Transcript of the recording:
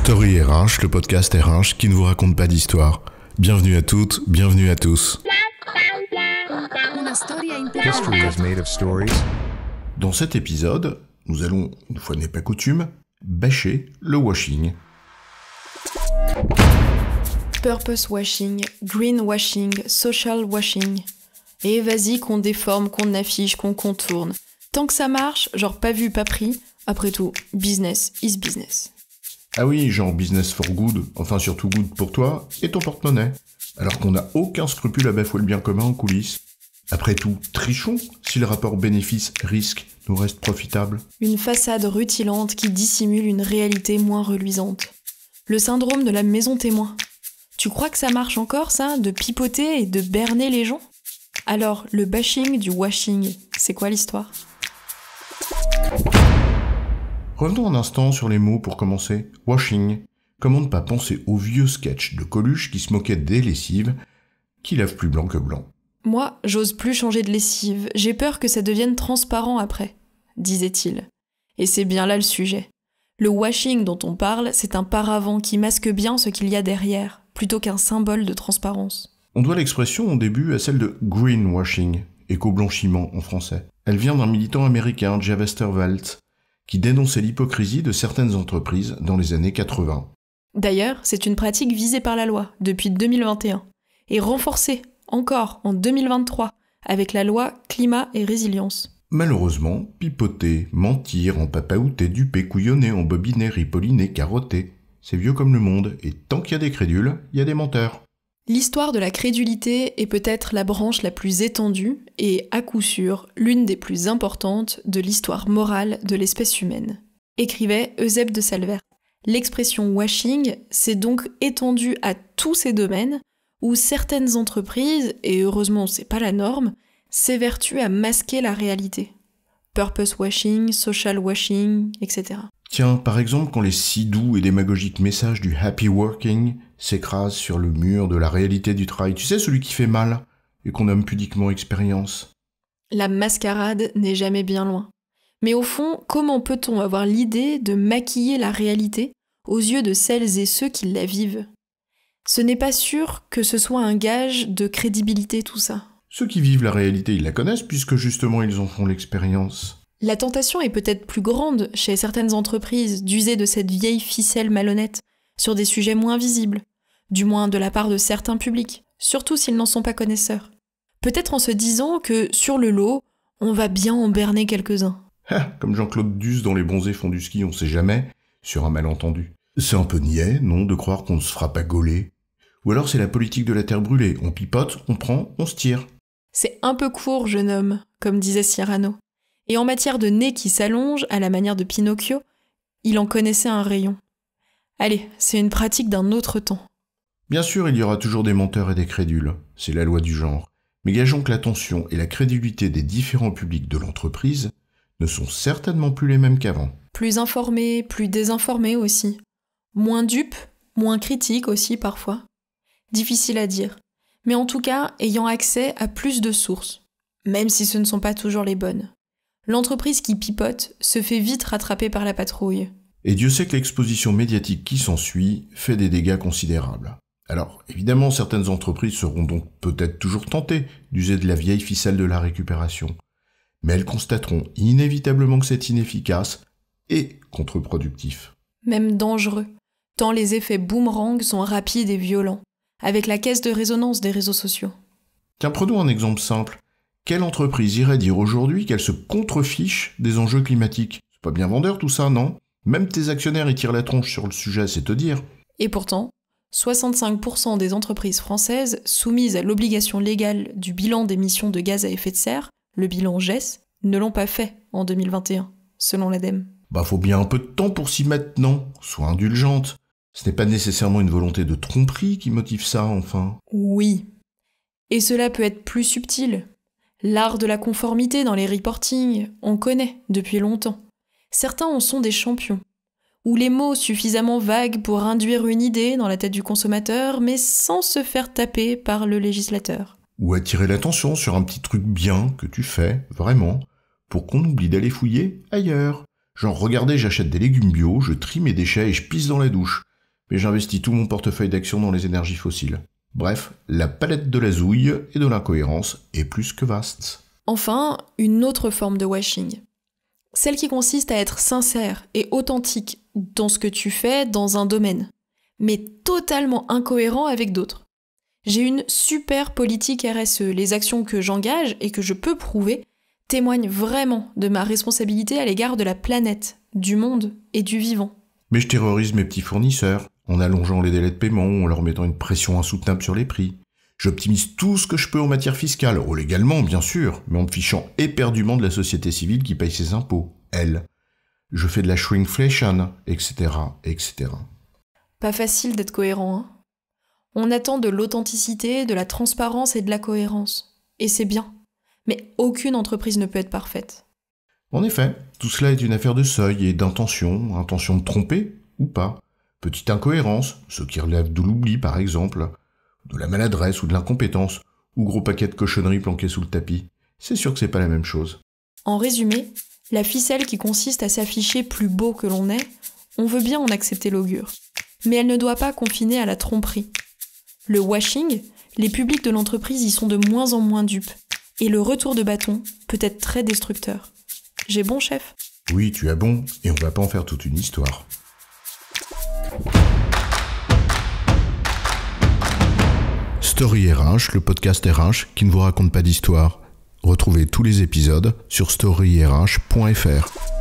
Story RH, le podcast RH qui ne vous raconte pas d'histoire. Bienvenue à toutes, bienvenue à tous. History is made of stories. Dans cet épisode, nous allons, une fois n'est pas coutume, bâcher le washing. Purpose washing, green washing, social washing. Et vas-y qu'on déforme, qu'on affiche, qu'on contourne. Tant que ça marche, genre pas vu, pas pris, après tout, business is business. Ah oui, genre business for good, enfin surtout good pour toi et ton porte-monnaie. Alors qu'on n'a aucun scrupule à bafouer le bien commun en coulisses. Après tout, trichons si le rapport bénéfice-risque nous reste profitable. Une façade rutilante qui dissimule une réalité moins reluisante. Le syndrome de la maison témoin. Tu crois que ça marche encore, ça, de pipoter et de berner les gens ? Alors, le bashing du washing, c'est quoi l'histoire ? Revenons un instant sur les mots pour commencer. Washing. Comment ne pas penser au vieux sketch de Coluche qui se moquait des lessives, qui lavent plus blanc que blanc. Moi, j'ose plus changer de lessive, j'ai peur que ça devienne transparent après, disait-il. Et c'est bien là le sujet. Le washing dont on parle, c'est un paravent qui masque bien ce qu'il y a derrière, plutôt qu'un symbole de transparence. On doit l'expression au début à celle de greenwashing, éco-blanchiment en français. Elle vient d'un militant américain, Jay Westervelt, qui dénonçait l'hypocrisie de certaines entreprises dans les années 80. D'ailleurs, c'est une pratique visée par la loi depuis 2021 et renforcée encore en 2023 avec la loi Climat et Résilience. Malheureusement, pipoter, mentir, empapaouter, duper, couillonner, embobiner, ripolliner, carotter, c'est vieux comme le monde et tant qu'il y a des crédules, il y a des menteurs. L'histoire de la crédulité est peut-être la branche la plus étendue et, à coup sûr, l'une des plus importantes de l'histoire morale de l'espèce humaine. Écrivait Eusèbe de Salvert. L'expression washing s'est donc étendue à tous ces domaines où certaines entreprises, et heureusement c'est pas la norme, s'évertuent à masquer la réalité. Purpose washing, social washing, etc. Tiens, par exemple, quand les si doux et démagogiques messages du happy working s'écrasent sur le mur de la réalité du travail, tu sais, celui qui fait mal et qu'on nomme pudiquement expérience. La mascarade n'est jamais bien loin. Mais au fond, comment peut-on avoir l'idée de maquiller la réalité aux yeux de celles et ceux qui la vivent ? Ce n'est pas sûr que ce soit un gage de crédibilité tout ça. Ceux qui vivent la réalité, ils la connaissent puisque justement ils en font l'expérience. La tentation est peut-être plus grande chez certaines entreprises d'user de cette vieille ficelle malhonnête sur des sujets moins visibles, du moins de la part de certains publics, surtout s'ils n'en sont pas connaisseurs. Peut-être en se disant que, sur le lot, on va bien en berner quelques-uns. Comme Jean-Claude Duss dans Les Bronzés font du ski, on sait jamais, sur un malentendu. C'est un peu niais, non, de croire qu'on ne se fera pas gauler. Ou alors c'est la politique de la terre brûlée, on pipote, on prend, on se tire. C'est un peu court, jeune homme, comme disait Cyrano. Et en matière de nez qui s'allonge, à la manière de Pinocchio, il en connaissait un rayon. Allez, c'est une pratique d'un autre temps. Bien sûr, il y aura toujours des menteurs et des crédules, c'est la loi du genre. Mais gageons que l'attention et la crédulité des différents publics de l'entreprise ne sont certainement plus les mêmes qu'avant. Plus informés, plus désinformés aussi. Moins dupes, moins critiques aussi parfois. Difficile à dire. Mais en tout cas, ayant accès à plus de sources, même si ce ne sont pas toujours les bonnes. L'entreprise qui pipote se fait vite rattraper par la patrouille. Et Dieu sait que l'exposition médiatique qui s'ensuit fait des dégâts considérables. Alors, évidemment, certaines entreprises seront donc peut-être toujours tentées d'user de la vieille ficelle de la récupération. Mais elles constateront inévitablement que c'est inefficace et contre-productif. Même dangereux, tant les effets boomerang sont rapides et violents, avec la caisse de résonance des réseaux sociaux. Tiens, prenons un exemple simple. Quelle entreprise irait dire aujourd'hui qu'elle se contrefiche des enjeux climatiques ? C'est pas bien vendeur tout ça, non ? Même tes actionnaires y tirent la tronche sur le sujet, c'est te dire. Et pourtant, 65% des entreprises françaises soumises à l'obligation légale du bilan d'émissions de gaz à effet de serre, le bilan GES, ne l'ont pas fait en 2021, selon l'ADEME. Faut bien un peu de temps pour s'y mettre, non ? Sois indulgente. Ce n'est pas nécessairement une volonté de tromperie qui motive ça, enfin. Oui. Et cela peut être plus subtil. L'art de la conformité dans les reportings, on connaît depuis longtemps. Certains en sont des champions. Ou les mots suffisamment vagues pour induire une idée dans la tête du consommateur, mais sans se faire taper par le législateur. Ou attirer l'attention sur un petit truc bien que tu fais, vraiment, pour qu'on oublie d'aller fouiller ailleurs. Genre, regardez, j'achète des légumes bio, je trie mes déchets et je pisse dans la douche. mais j'investis tout mon portefeuille d'actions dans les énergies fossiles. Bref, la palette de la zouille et de l'incohérence est plus que vaste. Enfin, une autre forme de washing. Celle qui consiste à être sincère et authentique dans ce que tu fais dans un domaine, mais totalement incohérent avec d'autres. J'ai une super politique RSE. Les actions que j'engage et que je peux prouver témoignent vraiment de ma responsabilité à l'égard de la planète, du monde et du vivant. Mais je terrorise mes petits fournisseurs, en allongeant les délais de paiement, en leur mettant une pression insoutenable sur les prix. J'optimise tout ce que je peux en matière fiscale, légalement bien sûr, mais en me fichant éperdument de la société civile qui paye ses impôts, elle. Je fais de la shrinkflation, etc., etc. Pas facile d'être cohérent, hein. On attend de l'authenticité, de la transparence et de la cohérence. Et c'est bien. Mais aucune entreprise ne peut être parfaite. En effet, tout cela est une affaire de seuil et d'intention, intention de tromper ou pas. Petite incohérence, ce qui relève de l'oubli par exemple, de la maladresse ou de l'incompétence, ou gros paquet de cochonneries planqués sous le tapis. C'est sûr que c'est pas la même chose. En résumé, la ficelle qui consiste à s'afficher plus beau que l'on est, on veut bien en accepter l'augure. Mais elle ne doit pas confiner à la tromperie. Le washing, les publics de l'entreprise y sont de moins en moins dupes. Et le retour de bâton peut être très destructeur. J'ai bon, chef ? Oui, tu as bon, et on va pas en faire toute une histoire. Story RH, le podcast RH qui ne vous raconte pas d'histoire. Retrouvez tous les épisodes sur storyrh.fr.